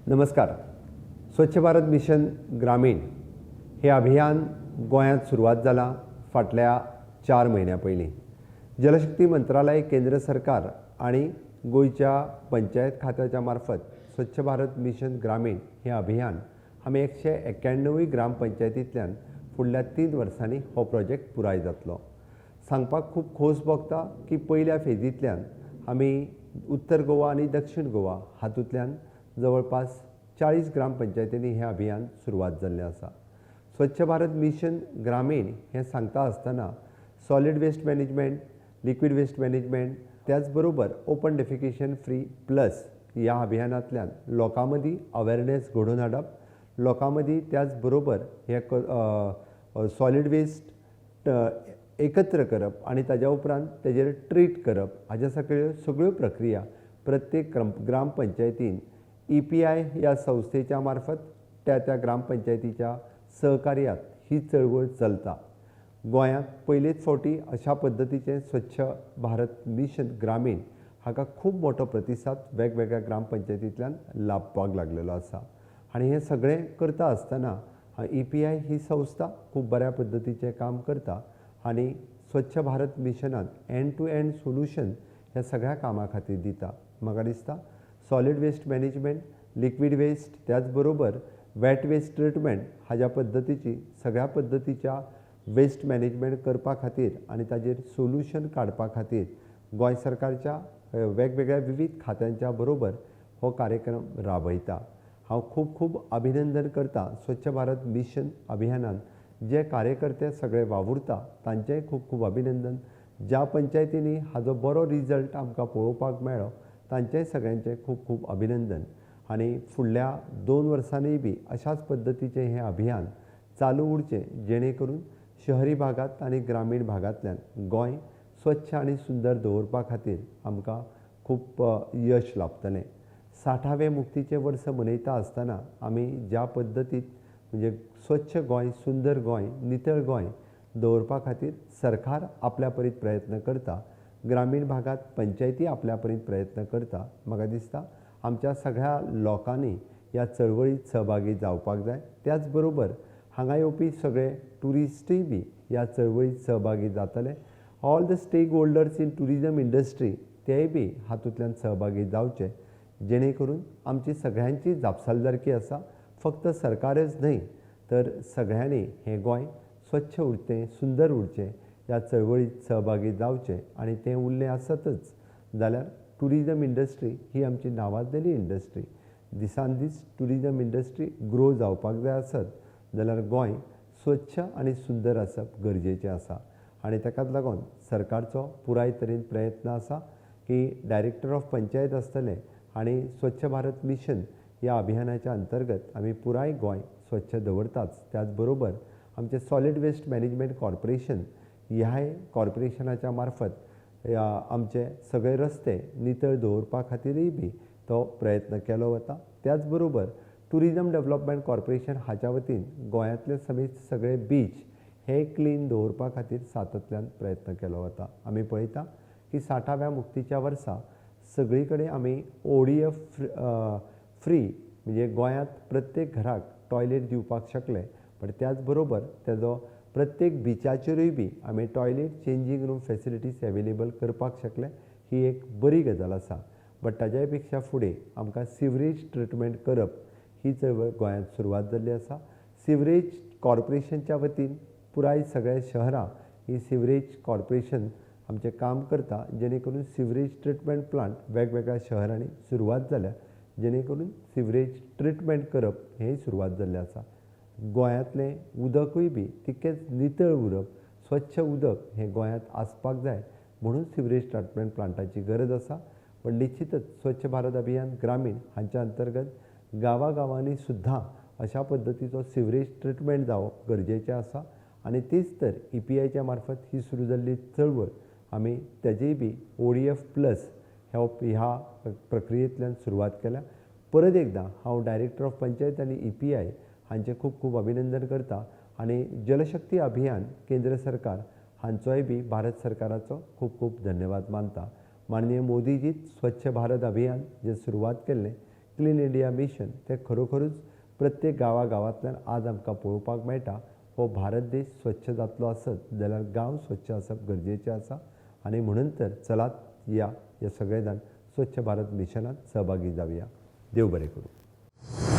नमस्कार. स्वच्छ भारत मिशन ग्रामीण हे अभियान गोंयांत सुरवात जाला फाटल्या 4 म्हयन्यां पयलीं. जलशक्ती मंत्रालय, केंद्र सरकार आणि गोंयच्या पंचायत खात्याच्या मार्फत स्वच्छ भारत मिशन ग्रामीण हे अभियान आमी 191 ग्रामपंचायतींतल्यान फुडल्या 3 वर्सांनी हो प्रोजेक्ट पुराय जातलो. सांगपाक खूब खोस भोगता की पयल्या फेजींतल्यान आमी उत्तर गोवा आनी दक्षिण गोवा हातूंतल्यान जवळपास 40 ग्रामपंचायतींनी हे अभियान सुरवात जाल्लें आसा. स्वच्छ भारत मिशन ग्रामीण हें सांगता आसतना solid waste management, liquid waste management, त्याच बरोबर ओपन डेफिकेशन फ्री प्लस ह्या अभियानांतल्यान लोकां मदीं अवेरनेस घडोवन हाडप, लोकां मदीं त्याच बरोबर हे सॉलिड वेस्ट एकत्र करप आणि ताज्या उपरांत तेजेर ट्रीट करप, हाज्या सगळ्यो प्रक्रिया प्रत्येक ग्रामपंचायतीन EPI ह्या संस्थेच्या मार्फत त्या ग्रामपंचायतीच्या सहकार्यात ही चळवळ चलता. गोंयांत पयलेच फावटी अशा पद्दतीचें स्वच्छ भारत मिशन ग्रामीण हाका खूब मोठो प्रतिसाद वेगवेगळ्या ग्रामपंचायतींतल्यान लाभपाक लागलेलो आसा. आनी हें सगळें करता आसतना EPI ही संस्था खूब बऱ्या पद्दतीचें काम करता आनी स्वच्छ भारत मिशनान एंड टू एंड सोल्युशन ह्या सगळ्या कामां खातीर दिता. म्हाका दिसता solid waste management, liquid waste, त्याच बरोबर वेट वेस्ट ट्रिटमेंट हाज्या पद्दतीची सगळ्या पद्दतीच्या वेस्ट मॅनेजमेंट करपा खातीर आनी ताजेर सोल्युशन काडपा खातीर गोंय सरकारच्या वेगवेगळ्या विविध खात्यांच्या बरोबर हो कार्यक्रम राबयता. हांव खूब खूब अभिनंदन करता स्वच्छ भारत मिशन अभियानान जे कार्यकर्ते सगळे वावुरता तांचेंय खूब खूब अभिनंदन. ज्या पंचायतींनी हाजो बरो रिजल्ट आमकां पळोवपाक मेळ्ळो तांचेय सगळ्यांचें खूब खूब अभिनंदन. आनी फुडल्या 2 वर्सांनी बी अशाच पद्दतीचें हें अभियान चालू उरचें, जेणे करून शहरी भागांत आनी ग्रामीण भागांतल्यान गोंय स्वच्छ आनी सुंदर दवरपा खातीर आमकां खूब यश लाभतलें. 60वें मुक्तीचें वर्स मनयता आसतना आमी ज्या पद्दतीन म्हणजे स्वच्छ गोंय, सुंदर गोंय, नितळ गोंय दवरपा खातीर सरकार आपल्या परीत प्रयत्न करता, ग्रामीण भागात पंचायती आपल्या परीत प्रयत्न करता. म्हाका दिसता आमच्या सगळ्या लोकांनी ह्या चळवळीत सहभागी जावपाक जाय. त्याच बरोबर हांगा येवपी सगळे ट्युरिस्टूय बी ह्या चळवळीत सहभागी जातले. All the stakeholders in tourism industry तेय बी हातूंतल्यान सहभागी जावचे, जेणे करून आमची सगळ्यांची जापसालदारकी आसा. फक्त सरकारच न्हय तर सगळ्यांनी हें गोंय स्वच्छ उरचें, सुंदर उरचें ह्या चळवळीत सहभागी जावचें. आनी तें उरलें आसतच जाल्यार ट्युरिजम इंडस्ट्री ही आमची नांवाजलेली इंडस्ट्री. दिसान दीस ट्युरिजम इंडस्ट्री ग्रो जावपाक जाय आसत जाल्यार गोंय स्वच्छ आनी सुंदर आसप गरजेचें आसा. आनी ताकाच लागून सरकारचो पुराय तरेन प्रयत्न आसा की डायरेक्टर ऑफ पंचायत आसतले आनी स्वच्छ भारत मिशन ह्या अभियानाच्या अंतर्गत आमी पुराय गोंय स्वच्छ दवरताच. त्याच बरोबर आमचें सॉलिड वेस्ट मॅनेजमेंट कॉर्पोरेशन ह्याय कॉर्पोरेशनाच्या मार्फत आमचे सगळे रस्ते नितळ दवरपा खातीरय बी तो प्रयत्न केलो वता. त्याच बरोबर ट्युरिजम डेव्हलपमेंट कॉर्पोरेशन हाच्या वतीन गोंयांतले समेत सगळे बीच हे क्लीन दवरपा खातीर सातत्यान प्रयत्न केलो वता. आमी पळयता की 60व्या मुक्तीच्या वर्सा सगळी कडेन आमी ODF फ्री म्हणजे गोंयांत प्रत्येक घराक टॉयलेट दिवपाक शकले. पण त्याच बरोबर तेजो प्रत्येक बिचाचेरूय बी आमी toilet changing room facilities available करपाक शकले. ही एक बरी गजाल आसा. बट ताज्याय पेक्षा फुडें आमकां सिवरेज ट्रिटमेंट करप ही चळवळ गोंयांत सुरवात जाल्ली आसा. सिवरेज कॉर्पोरेशनच्या वतीन पुराय सगळ्या शहरां ही सिवरेज कॉर्पोरेशन आमचें काम करता, जेणे करून सिवरेज ट्रिटमेंट प्लांट वेगवेगळ्या शहरांनी सुरवात जाल्या, जेणे करून सिवरेज ट्रिटमेंट करप हेंय सुरवात जाल्लें आसा. गोंयांतलें उदकूय बी तितकेंच नितळ उरप, स्वच्छ उदक हें गोंयांत आसपाक जाय म्हणून सिवरेज ट्रिटमेंट प्लांटाची गरज आसा. पण निश्चितच स्वच्छ भारत अभियान ग्रामीण हांच्या अंतर्गत गांवांनी सुद्दां अशा पद्दतीचो सिवरेज ट्रिटमेंट जावप गरजेचें आसा. आनी तीच तर EPIच्या मार्फत ही सुरू जाल्ली चळवळ आमी तेजेय बी ODF प्लस ह्या प्रक्रियेंतल्यान सुरवात केल्या. परत एकदां हांव डायरेक्टर ऑफ पंचायत आनी EPI हांचें खूब खूब अभिनंदन करता. आनी जलशक्ती अभियान केंद्र सरकार हांचोय बी भारत सरकाराचो खूब खूब धन्यवाद मानता. माननीय मोदीजीत स्वच्छ भारत अभियान जे सुरवात केल्लें क्लीन इंडिया मिशन तें खरोखरूच प्रत्येक गांवांतल्यान आज आमकां पळोवपाक मेळटा। हो भारत देश स्वच्छ जातलो आसत जाल्यार गांव स्वच्छ आसप गरजेचें आसा आनी म्हणून तर चलात या सगळे जाण स्वच्छ भारत मिशनांत सहभागी जावया। देव बरें करूं।